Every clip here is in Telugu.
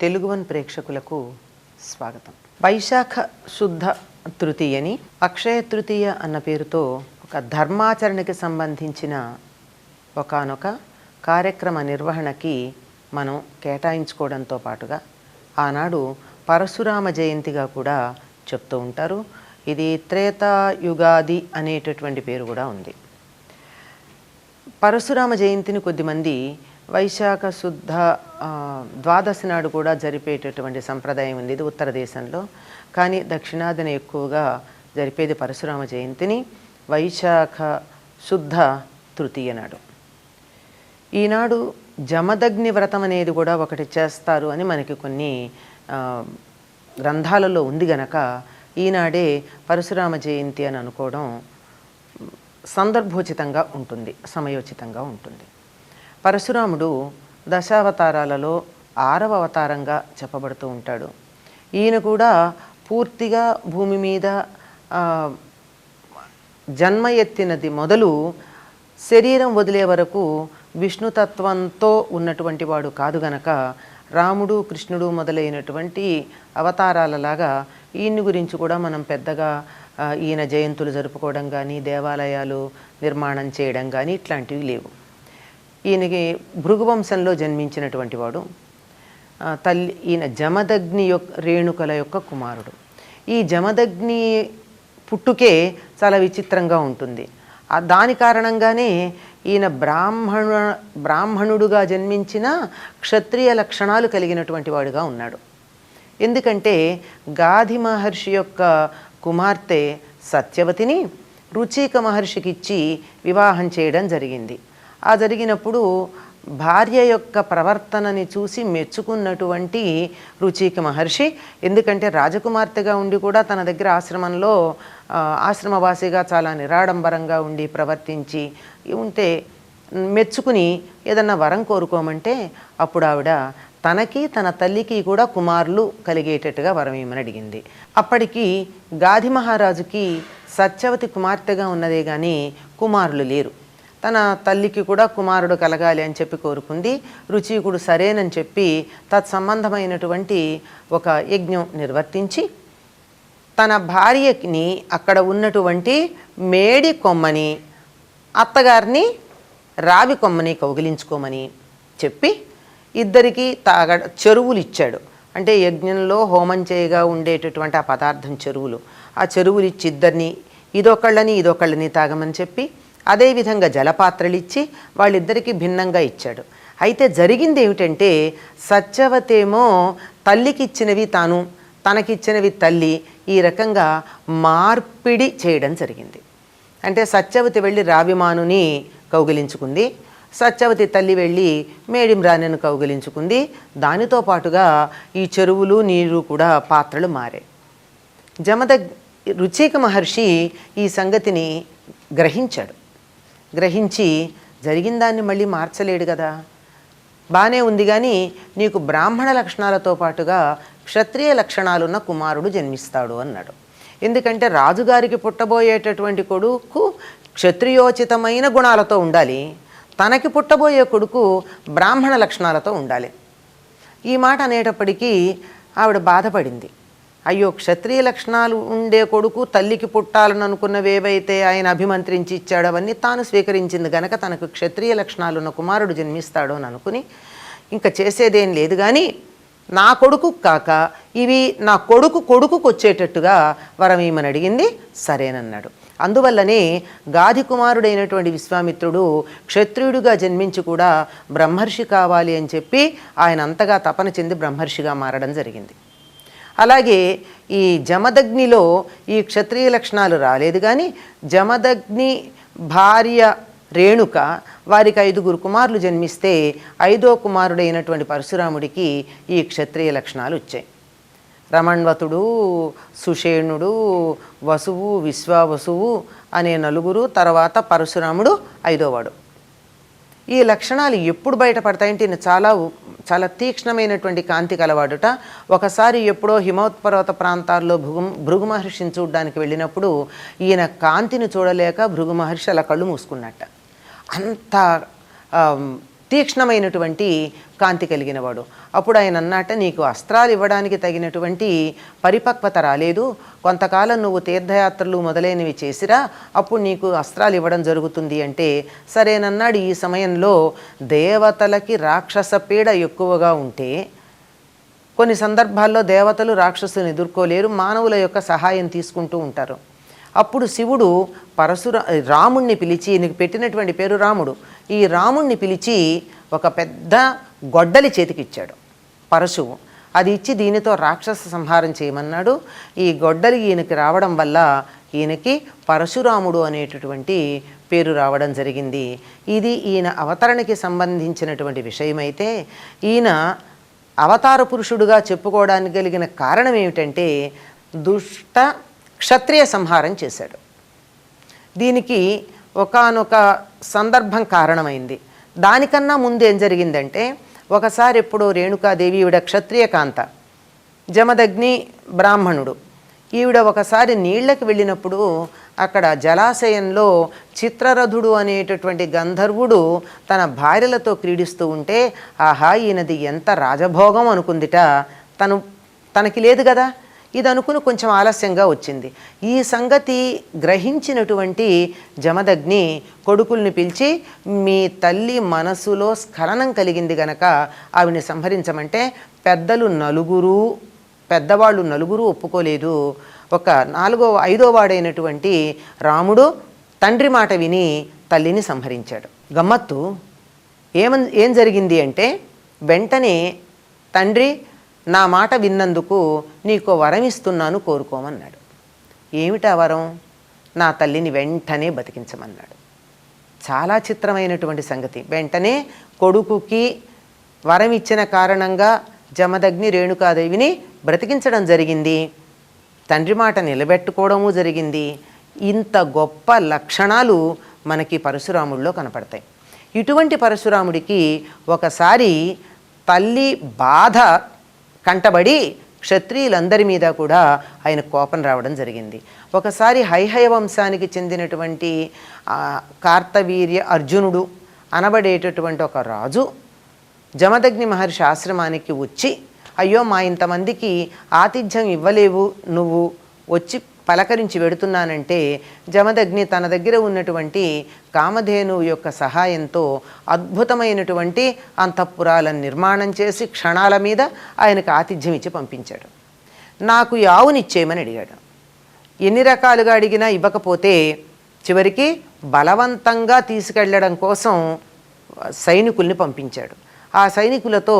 తెలుగువన్ ప్రేక్షకులకు స్వాగతం. వైశాఖ శుద్ధ తృతీయని అక్షయ తృతీయ అన్న పేరుతో ఒక ధర్మాచరణకి సంబంధించిన ఒకానొక కార్యక్రమ నిర్వహణకి మనం కేటాయించుకోవడంతో పాటుగా ఆనాడు పరశురామ జయంతిగా కూడా చెప్తూ ఉంటారు. ఇది త్రేతాయుగాది అనేటటువంటి పేరు కూడా ఉంది. పరశురామ జయంతిని కొద్దిమంది వైశాఖ శుద్ధ ద్వాదశి నాడు కూడా జరిపేటటువంటి సంప్రదాయం ఉంది. ఇది ఉత్తర దేశంలో. కానీ దక్షిణాదిన ఎక్కువగా జరిపేది పరశురామ జయంతిని వైశాఖ శుద్ధ తృతీయ నాడు. ఈనాడు జమదగ్ని వ్రతం అనేది కూడా ఒకటి చేస్తారు అని మనకి కొన్ని గ్రంథాలలో ఉంది గనక ఈనాడే పరశురామ జయంతి అని అనుకోవడం సందర్భోచితంగా ఉంటుంది, సమయోచితంగా ఉంటుంది. పరశురాముడు దశావతారాలలో 6వ అవతారంగా చెప్పబడుతూ ఉంటాడు. ఈయన కూడా పూర్తిగా భూమి మీద జన్మ ఎత్తినది మొదలు శరీరం వదిలే వరకు విష్ణుతత్వంతో ఉన్నటువంటి వాడు కాదు గనక రాముడు కృష్ణుడు మొదలైనటువంటి అవతారాలలాగా ఈయన గురించి కూడా మనం పెద్దగా ఈయన జయంతులు జరుపుకోవడం కానీ దేవాలయాలు నిర్మాణం చేయడం కానీ ఇట్లాంటివి లేవు. ఈయనకి భృగువంశంలో జన్మించినటువంటి వాడు. ఈయన జమదగ్ని రేణుకల యొక్క కుమారుడు. ఈ జమదగ్ని పుట్టుకే చాలా విచిత్రంగా ఉంటుంది. దాని కారణంగానే ఈయన బ్రాహ్మణుడుగా జన్మించిన క్షత్రియ లక్షణాలు కలిగినటువంటి వాడుగా ఉన్నాడు. ఎందుకంటే గాధి మహర్షి యొక్క కుమార్తె సత్యవతిని రుచిక మహర్షికి ఇచ్చి వివాహం చేయడం జరిగింది. ఆ జరిగినప్పుడు భార్య యొక్క ప్రవర్తనని చూసి మెచ్చుకున్నటువంటి రుచిక మహర్షి, ఎందుకంటే రాజకుమార్తెగా ఉండి కూడా తన దగ్గర ఆశ్రమంలో ఆశ్రమవాసిగా చాలా నిరాడంబరంగా ఉండి ప్రవర్తించి ఉంటే మెచ్చుకుని ఏదన్నా వరం కోరుకోమంటే అప్పుడు ఆవిడ తనకి తన తల్లికి కూడా కుమారులు కలిగేటట్టుగా వరం ఏమని అడిగింది. అప్పటికి గాధి మహారాజుకి సత్యవతి కుమార్తెగా ఉన్నదే కానీ కుమారులు లేరు. తన తల్లికి కూడా కుమారుడు కలగాలి అని చెప్పి కోరుకుంది. రుచికుడు సరేనని చెప్పి తత్సంబంధమైనటువంటి ఒక యజ్ఞం నిర్వర్తించి తన భార్యని అక్కడ ఉన్నటువంటి మేడి కొమ్మని అత్తగారిని రావి కొమ్మని కౌగిలించుకోమని చెప్పి ఇద్దరికి చెరువులు ఇచ్చాడు. అంటే యజ్ఞంలో హోమం చేయగా ఉండేటటువంటి ఆ పదార్థం చెరువులు, ఆ చెరువులు ఇచ్చి ఇద్దరిని ఇదొకళ్ళని తాగమని చెప్పి అదేవిధంగా జలపాత్రలు ఇచ్చి వాళ్ళిద్దరికీ భిన్నంగా ఇచ్చాడు. అయితే జరిగింది ఏమిటంటే సత్యవతేమో తల్లికి ఇచ్చినవి తాను, తనకిచ్చినవి తల్లి, ఈ రకంగా మార్పిడి చేయడం జరిగింది. అంటే సత్యవతి వెళ్ళి రావిమానుని కౌగిలించుకుంది, సత్యవతి తల్లి వెళ్ళి మేడిమ్రాణిని కౌగిలించుకుంది. దానితో పాటుగా ఈ చెరువులు నీరు కూడా పాత్రలు మారాయి. రుచిక మహర్షి ఈ సంగతిని గ్రహించి జరిగిన దాన్ని మళ్ళీ మార్చలేడు కదా, బాగానే ఉంది కానీ నీకు బ్రాహ్మణ లక్షణాలతో పాటుగా క్షత్రియ లక్షణాలున్న కుమారుడు జన్మిస్తాడు అన్నాడు. ఎందుకంటే రాజుగారికి పుట్టబోయేటటువంటి కొడుకు క్షత్రియోచితమైన గుణాలతో ఉండాలి, తనకి పుట్టబోయే కొడుకు బ్రాహ్మణ లక్షణాలతో ఉండాలి. ఈ మాట అనేటప్పటికీ ఆవిడ బాధపడింది. అయ్యో, క్షత్రియ లక్షణాలు ఉండే కొడుకు తల్లికి పుట్టాలని అనుకున్నవేవైతే ఆయన అభిమంత్రించి ఇచ్చాడు అవన్నీ తాను స్వీకరించింది గనక తనకు క్షత్రియ లక్షణాలు ఉన్న కుమారుడు జన్మిస్తాడు అని అనుకుని ఇంకా చేసేదేం లేదు కానీ నా కొడుకు కాక ఇవి నా కొడుకుకు వచ్చేటట్టుగా వరం ఏమని అడిగింది. సరేనన్నాడు. అందువల్లనే గాధి కుమారుడైనటువంటి విశ్వామిత్రుడు క్షత్రియుడిగా జన్మించి కూడా బ్రహ్మర్షి కావాలి అని చెప్పి ఆయన అంతగా తపన చెంది బ్రహ్మర్షిగా మారడం జరిగింది. అలాగే ఈ జమదగ్నిలో ఈ క్షత్రియ లక్షణాలు రాలేదు కానీ జమదగ్ని భార్య రేణుక వారికి 5 కుమారులు జన్మిస్తే 5వ కుమారుడైనటువంటి పరశురాముడికి ఈ క్షత్రియ లక్షణాలు వచ్చాయి. రమణ్వతుడు, సుషేణుడు, వసువు, విశ్వావసువు అనే 4, తర్వాత పరశురాముడు 5వవాడు. ఈ లక్షణాలు ఎప్పుడు బయటపడతాయంటే ఈయన చాలా తీక్ష్ణమైనటువంటి కాంతి కలవాడుట. ఒకసారి ఎప్పుడో హిమోత్పర్వత ప్రాంతాల్లో భృగు మహర్షిని చూడడానికి వెళ్ళినప్పుడు ఈయన కాంతిని చూడలేక భృగు మహర్షి అలా కళ్ళు మూసుకున్నట్ట. అంత తీక్ష్ణమైనటువంటి కాంతి కలిగినవాడు. అప్పుడు ఆయన అన్నట్ట, నీకు అస్త్రాలు ఇవ్వడానికి తగినటువంటి పరిపక్వత రాలేదు, కొంతకాలం నువ్వు తీర్థయాత్రలు మొదలైనవి చేసిరా, అప్పుడు నీకు అస్త్రాలు ఇవ్వడం జరుగుతుంది అంటే సరేనన్నాడు. ఈ సమయంలో దేవతలకి రాక్షస పీడ ఎక్కువగా ఉంటే కొన్ని సందర్భాల్లో దేవతలు రాక్షసుని ఎదుర్కోలేరు, మానవుల యొక్క సహాయం తీసుకుంటూ ఉంటారు. అప్పుడు శివుడు రాముణ్ణి పిలిచి, నీకు పెట్టినటువంటి పేరు రాముడు, ఈ రాముణ్ణి పిలిచి ఒక పెద్ద గొడ్డలి చేతికిచ్చాడు పరశువు. అది ఇచ్చి దీనితో రాక్షస సంహారం చేయమన్నాడు. ఈ గొడ్డలి ఈయనకి రావడం వల్ల ఈయనకి పరశురాముడు అనేటటువంటి పేరు రావడం జరిగింది. ఇది ఈయన అవతరణకి సంబంధించినటువంటి విషయమైతే, ఈయన అవతార పురుషుడుగా చెప్పుకోవడానికి కలిగిన కారణం ఏమిటంటే దుష్ట క్షత్రియ సంహారం చేశాడు. దీనికి ఒకానొక సందర్భం కారణమైంది. దానికన్నా ముందు ఏం జరిగిందంటే, ఒకసారి ఎప్పుడో రేణుకాదేవి, ఈవిడ క్షత్రియ కాంత, జమదగ్ని బ్రాహ్మణుడు, ఈవిడ ఒకసారి నీళ్లకు వెళ్ళినప్పుడు అక్కడ జలాశయంలో చిత్రరథుడు అనేటటువంటి గంధర్వుడు తన భార్యలతో క్రీడిస్తూ ఉంటే, ఆహా ఈయనది ఎంత రాజభోగం అనుకుందిట. తనకి లేదు కదా, ఇది అనుకుని కొంచెం ఆలస్యంగా వచ్చింది. ఈ సంగతి గ్రహించినటువంటి జమదగ్ని కొడుకుల్ని పిలిచి, మీ తల్లి మనసులో స్ఖలనం కలిగింది గనక ఆవిని సంహరించమంటే పెద్దవాళ్ళు నలుగురు ఒప్పుకోలేదు. ఒక ఐదో వాడైనటువంటి రాముడు తండ్రి మాట విని తల్లిని సంహరించాడు. గమ్మత్తు ఏం జరిగింది అంటే, వెంటనే తండ్రి నా మాట విన్నందుకు నీకో వరం ఇస్తున్నాను, కోరుకోమన్నాడు. ఏమిటా వరం? నా తల్లిని వెంటనే బతికించమన్నాడు. చాలా చిత్రమైనటువంటి సంగతి. వెంటనే కొడుకుకి వరం ఇచ్చిన కారణంగా జమదగ్ని రేణుకాదేవిని బ్రతికించడం జరిగింది. తండ్రి మాట నిలబెట్టుకోవడము జరిగింది. ఇంత గొప్ప లక్షణాలు మనకి పరశురాముడిలో కనపడతాయి. ఇటువంటి పరశురాముడికి ఒకసారి తల్లి బాధ కంటబడి క్షత్రియులందరి మీద కూడా ఆయన కోపం రావడం జరిగింది. ఒకసారి హైహయ వంశానికి చెందినటువంటి కార్తవీర్య అర్జునుడు అనబడేటటువంటి ఒక రాజు జమదగ్ని మహర్షి ఆశ్రమానికి వచ్చి, అయ్యో మా ఇంతమందికి ఆతిథ్యం ఇవ్వలేవు, నువ్వు వచ్చి పలకరించి వెడుతున్నానంటే, జమదగ్ని తన దగ్గర ఉన్నటువంటి కామధేను యొక్క సహాయంతో అద్భుతమైనటువంటి అంతఃపురాలను నిర్మాణం చేసి క్షణాల మీద ఆయనకు ఆతిథ్యం ఇచ్చి పంపించాడు. నాకు ఆవునిచ్చేయమని అడిగాడు. ఎన్ని రకాలుగా అడిగినా ఇవ్వకపోతే చివరికి బలవంతంగా తీసుకెళ్లడం కోసం సైనికుల్ని పంపించాడు. ఆ సైనికులతో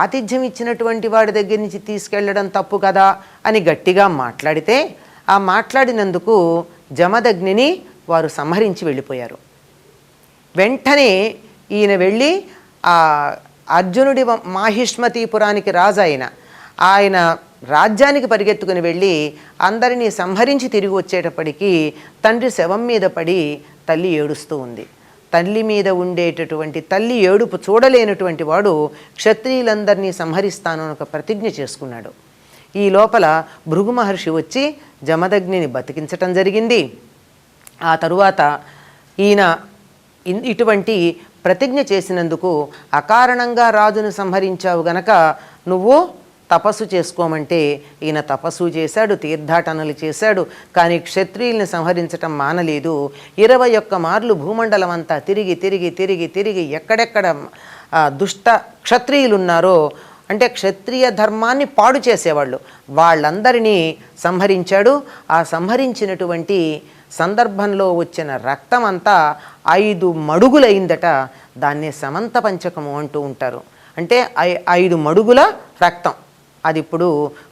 ఆతిథ్యం ఇచ్చినటువంటి వాడి దగ్గర నుంచి తీసుకెళ్లడం తప్పు కదా అని గట్టిగా మాట్లాడితే, ఆ మాట్లాడినందుకు జమదగ్నిని వారు సంహరించి వెళ్ళిపోయారు. వెంటనే ఈయన వెళ్ళి ఆ అర్జునుడి మాహిష్మతీపురానికి రాజు ఆయన రాజ్యానికి పరిగెత్తుకుని వెళ్ళి అందరినీ సంహరించి తిరిగి వచ్చేటప్పటికీ తండ్రి శవం మీద పడి తల్లి ఏడుస్తూ ఉంది. తల్లి మీద ఉండేటటువంటి తల్లి ఏడుపు చూడలేనటువంటి వాడు క్షత్రియులందరినీ సంహరిస్తాను అని ఒక ప్రతిజ్ఞ చేసుకున్నాడు. ఈ లోపల భృగు మహర్షి వచ్చి జమదగ్నిని బతికించటం జరిగింది. ఆ తరువాత ఈయన ఇటువంటి ప్రతిజ్ఞ చేసినందుకు, అకారణంగా రాజును సంహరించావు గనక నువ్వు తపస్సు చేసుకోమంటే ఈయన తపస్సు చేశాడు, తీర్థాటనలు చేశాడు. కానీ క్షత్రియుల్ని సంహరించటం మానలేదు. 21 మార్లు భూమండలం అంతా తిరిగి తిరిగి తిరిగి తిరిగి ఎక్కడెక్కడ దుష్ట క్షత్రియులున్నారో, అంటే క్షత్రియ ధర్మాన్ని పాడు చేసేవాళ్ళు, వాళ్ళందరినీ సంహరించాడు. ఆ సంహరించినటువంటి సందర్భంలో వచ్చిన రక్తం అంతా 5 మడుగులైందట. దాన్నే సమంత పంచకము అంటూ ఉంటారు. అంటే 5 మడుగుల రక్తం. అది ఇప్పుడు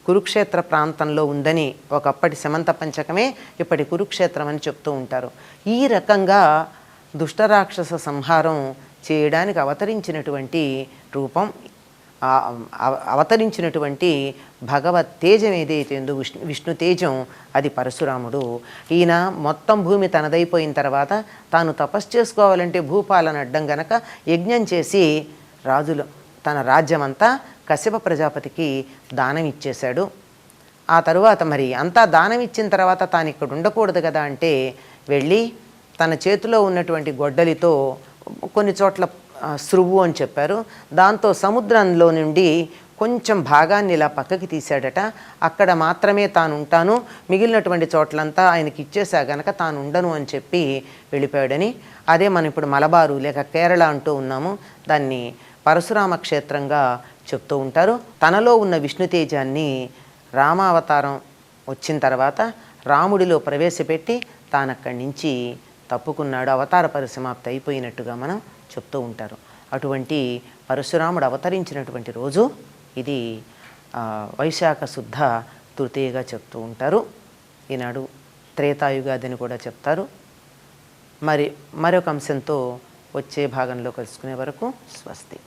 కురుక్షేత్ర ప్రాంతంలో ఉందని, ఒకప్పటి సమంత పంచకమే ఇప్పటి కురుక్షేత్రం అని చెప్తూ ఉంటారు. ఈ రకంగా దుష్టరాక్షస సంహారం చేయడానికి అవతరించినటువంటి రూపం, అవతరించినటువంటి భగవత్ తేజం ఏదైతే ఉందో విష్ణు తేజం, అది పరశురాముడు. ఈయన మొత్తం భూమి తనదైపోయిన తర్వాత తాను తపస్సు చేసుకోవాలంటే భూపాలను అడ్డం గనక యజ్ఞం చేసి రాజులు తన రాజ్యమంతా కశ్యప ప్రజాపతికి దానం ఇచ్చేశాడు. ఆ తరువాత మరి అంతా దానం ఇచ్చిన తర్వాత తాను ఇక్కడ ఉండకూడదు కదా అంటే వెళ్ళి తన చేతిలో ఉన్నటువంటి గొడ్డలితో కొన్ని చోట్ల శృవు అని చెప్పారు. దాంతో సముద్రంలో నుండి కొంచెం భాగాన్ని ఇలా పక్కకి తీశాడట. అక్కడ మాత్రమే తాను ఉంటాను, మిగిలినటువంటి చోట్లంతా ఆయనకి ఇచ్చేసా గనక తాను ఉండను అని చెప్పి వెళ్ళిపోయాడని. అదే మనం ఇప్పుడు మలబారు లేక కేరళ అంటూ ఉన్నాము. దాన్ని పరశురామ క్షేత్రంగా చెప్తూ ఉంటారు. తనలో ఉన్న విష్ణుతేజాన్ని రామావతారం వచ్చిన తర్వాత రాముడిలో ప్రవేశపెట్టి తాను అక్కడి నుంచి తప్పుకున్నాడు, అవతార పరిసమాప్తి అయిపోయినట్టుగా మనం చెప్తూ ఉంటారు. అటువంటి పరశురాముడు అవతరించినటువంటి రోజు ఇది వైశాఖ శుద్ధ తృతీయగా చెప్తూ ఉంటారు. ఈనాడు త్రేతాయుగాదని కూడా చెప్తారు. మరొక అంశంతో వచ్చే భాగంలో కలుసుకునే వరకు స్వస్తి.